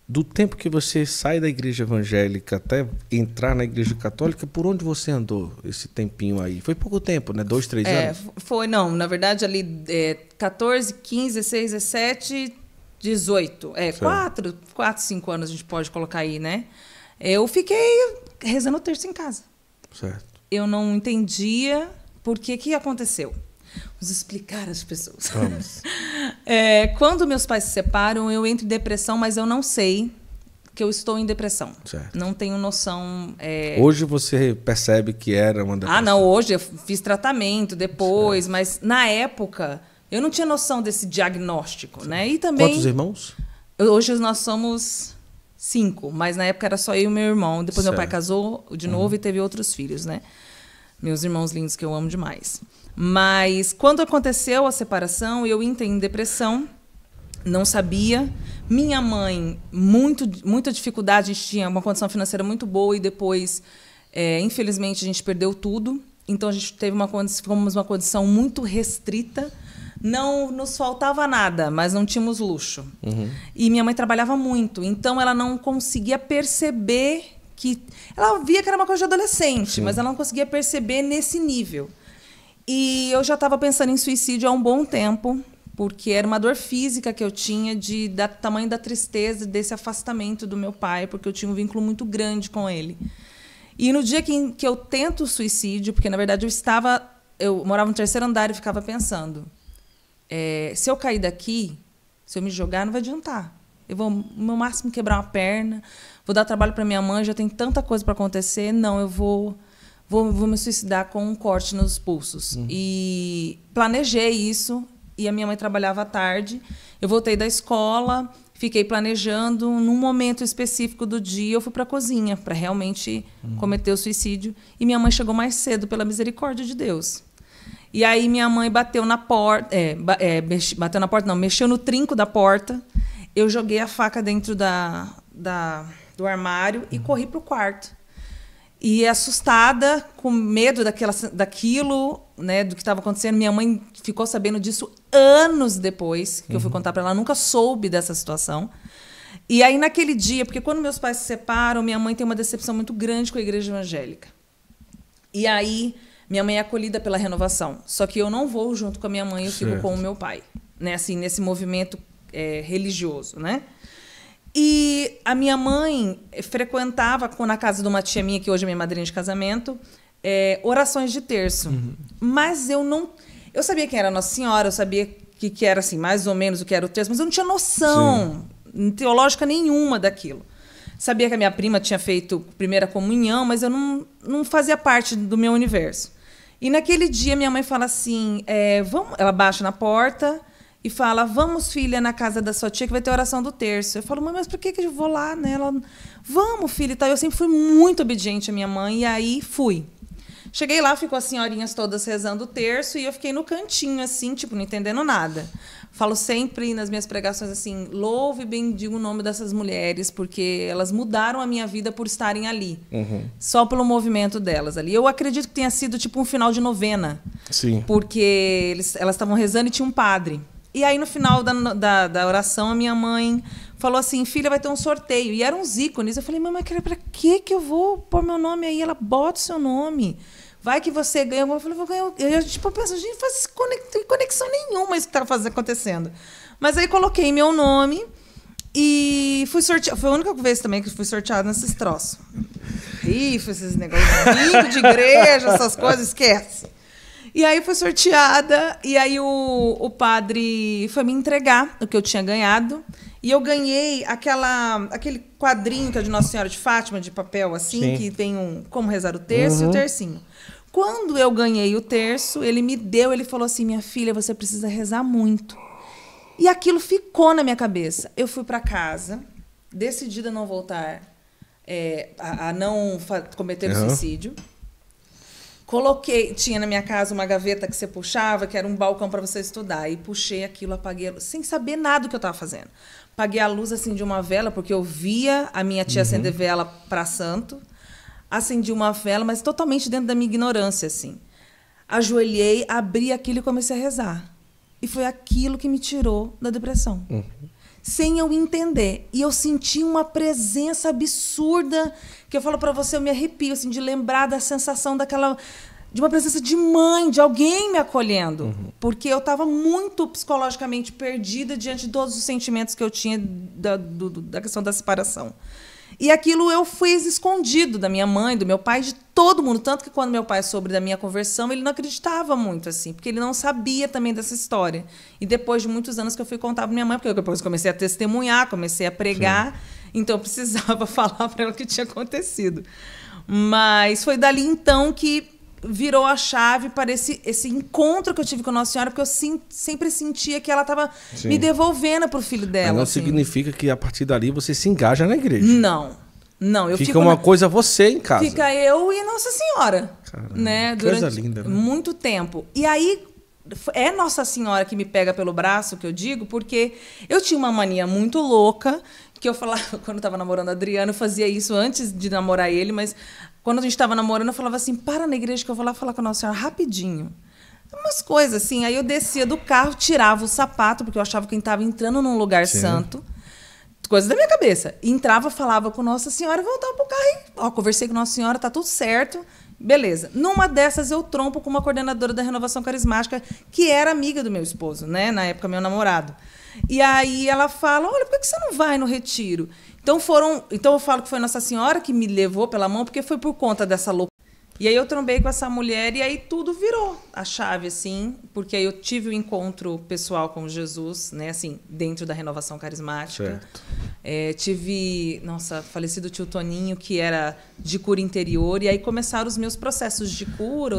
Do tempo que você sai da igreja evangélica até entrar na igreja católica, por onde você andou esse tempinho aí? Foi pouco tempo, né? 2, 3 anos? Foi, não. Na verdade, ali 14, 15, 16, 17, 18. 4, 5 anos a gente pode colocar aí, né? Eu fiquei rezando o terço em casa. Certo. Eu não entendia por que aconteceu. Vamos explicar às pessoas. Vamos. Quando meus pais se separam, eu entro em depressão, mas eu não sei que eu estou em depressão. Certo. Não tenho noção. Hoje você percebe que era uma depressão? Ah, não. Hoje eu fiz tratamento depois, certo. Mas na época eu não tinha noção desse diagnóstico, certo. Né? E também. Quantos irmãos? Hoje nós somos 5, mas na época era só eu e meu irmão. Depois certo. Meu pai casou de novo e teve outros filhos, né? Meus irmãos lindos que eu amo demais. Mas quando aconteceu a separação, eu entrei em depressão, não sabia. Minha mãe, muita dificuldade, a gente tinha uma condição financeira muito boa e depois, infelizmente, a gente perdeu tudo. Então, a gente teve uma condição muito restrita. Não nos faltava nada, mas não tínhamos luxo. Uhum. E minha mãe trabalhava muito, então ela não conseguia perceber que... Ela via que era uma coisa de adolescente, sim. Mas ela não conseguia perceber nesse nível. E eu já estava pensando em suicídio há um bom tempo, porque era uma dor física que eu tinha da tamanho da tristeza desse afastamento do meu pai, porque eu tinha um vínculo muito grande com ele. E no dia que eu tento o suicídio, porque, na verdade, eu morava no 3º andar e ficava pensando, se eu cair daqui, se eu me jogar, não vai adiantar. Eu vou, no máximo, quebrar uma perna, vou dar trabalho para minha mãe, já tem tanta coisa para acontecer. Não, eu vou me suicidar com um corte nos pulsos. E planejei isso, e a minha mãe trabalhava à tarde. Eu voltei da escola, fiquei planejando. Num momento específico do dia, eu fui para a cozinha para realmente cometer o suicídio. E minha mãe chegou mais cedo, pela misericórdia de Deus. E aí minha mãe bateu na porta... bateu na porta, não, mexeu no trinco da porta. Eu joguei a faca dentro do armário e corri para o quarto. E assustada, com medo daquilo, né, do que estava acontecendo. Minha mãe ficou sabendo disso anos depois, que eu fui contar para ela. Ela nunca soube dessa situação. E aí, naquele dia, porque quando meus pais se separam, minha mãe tem uma decepção muito grande com a igreja evangélica. E aí, minha mãe é acolhida pela Renovação. Só que eu não vou junto com a minha mãe, eu fico com o meu pai, né, assim, nesse movimento religioso, né? E a minha mãe frequentava, na casa de uma tia minha, que hoje é minha madrinha de casamento, orações de terço. Mas eu não... Eu sabia quem era Nossa Senhora, eu sabia que era assim, mais ou menos o que era o terço, mas eu não tinha noção teológica nenhuma daquilo. Sabia que a minha prima tinha feito primeira comunhão, mas eu não fazia parte do meu universo. E naquele dia minha mãe fala assim, ela baixa na porta... E fala, vamos, filha, na casa da sua tia, que vai ter oração do terço. Eu falo, mãe, mas por que eu vou lá? Né? Ela, vamos, filha. E tal. Eu sempre fui muito obediente à minha mãe, e aí fui. Cheguei lá, ficou as senhorinhas todas rezando o terço, e eu fiquei no cantinho, assim, tipo, não entendendo nada. Falo sempre nas minhas pregações assim, louve e bendiga o nome dessas mulheres, porque elas mudaram a minha vida por estarem ali. Só pelo movimento delas ali. Eu acredito que tenha sido tipo um final de novena. Sim. Porque elas estavam rezando e tinha um padre. E aí, no final da oração, a minha mãe falou assim, filha, vai ter um sorteio. E eram uns ícones. Eu falei, mamãe, pra que eu vou pôr meu nome aí? Ela, bota o seu nome. Vai que você ganha. Eu falei, vou ganhar. Eu tipo, penso, gente, não faz conexão nenhuma isso que estava acontecendo. Mas aí coloquei meu nome e fui sorteada. Foi a única vez também que fui sorteada nesses troços. Rifa, esses negócios de igreja, essas coisas, esquece. E aí fui sorteada, e aí o padre foi me entregar o que eu tinha ganhado. E eu ganhei aquele quadrinho que é de Nossa Senhora de Fátima, de papel, assim, sim, que tem como rezar o terço e o tercinho. Quando eu ganhei o terço, ele me deu, ele falou assim, minha filha, você precisa rezar muito. E aquilo ficou na minha cabeça. Eu fui para casa, decidida a não voltar, a não cometer o suicídio. Tinha na minha casa uma gaveta que você puxava, que era um balcão para você estudar. E puxei aquilo, apaguei a luz, sem saber nada do que eu estava fazendo. Apaguei a luz assim, de uma vela, porque eu via a minha tia acender vela para santo. Acendi uma vela, mas totalmente dentro da minha ignorância. Assim. Ajoelhei, abri aquilo e comecei a rezar. E foi aquilo que me tirou da depressão. sem eu entender. E eu senti uma presença absurda, que eu falo para você, eu me arrepio, assim, de lembrar da sensação de uma presença de mãe, de alguém me acolhendo. Porque eu estava muito psicologicamente perdida diante de todos os sentimentos que eu tinha da questão da separação. E aquilo eu fiz escondido da minha mãe, do meu pai, de todo mundo. Tanto que quando meu pai soube da minha conversão, ele não acreditava muito, assim, porque ele não sabia também dessa história. E depois de muitos anos que eu fui contar para minha mãe, porque depois comecei a testemunhar, comecei a pregar, sim, então eu precisava falar para ela o que tinha acontecido. Mas foi dali então que virou a chave para esse encontro que eu tive com Nossa Senhora, porque eu sempre sentia que ela estava me devolvendo para o filho dela. Mas não assim. Significa que a partir dali você se engaja na igreja. Não. Eu fica uma coisa você em casa. Fica eu e Nossa Senhora. Caramba, né? Durante coisa linda, né? Muito tempo. E aí é Nossa Senhora que me pega pelo braço, que eu digo, porque eu tinha uma mania muito louca, que eu falava, quando eu estava namorando Adriano, eu fazia isso antes de namorar ele, mas quando a gente estava namorando, eu falava assim, para na igreja que eu vou lá falar com a Nossa Senhora rapidinho. Umas coisas assim. Aí eu descia do carro, tirava o sapato, porque eu achava que quem estava entrando num lugar santo. Coisa da minha cabeça. Entrava, falava com Nossa Senhora, voltava pro carro e... Ó, conversei com Nossa Senhora, tá tudo certo. Beleza. Numa dessas, eu trompo com uma coordenadora da Renovação Carismática, que era amiga do meu esposo, né? Na época, meu namorado. E aí ela fala, olha, por que você não vai no retiro? Então eu falo que foi Nossa Senhora que me levou pela mão, porque foi por conta dessa loucura. E aí eu trombei com essa mulher e aí tudo virou a chave, assim, porque aí eu tive o encontro pessoal com Jesus, né, assim, dentro da Renovação Carismática. Tive, falecido tio Toninho, que era de cura interior, e aí começaram os meus processos de cura.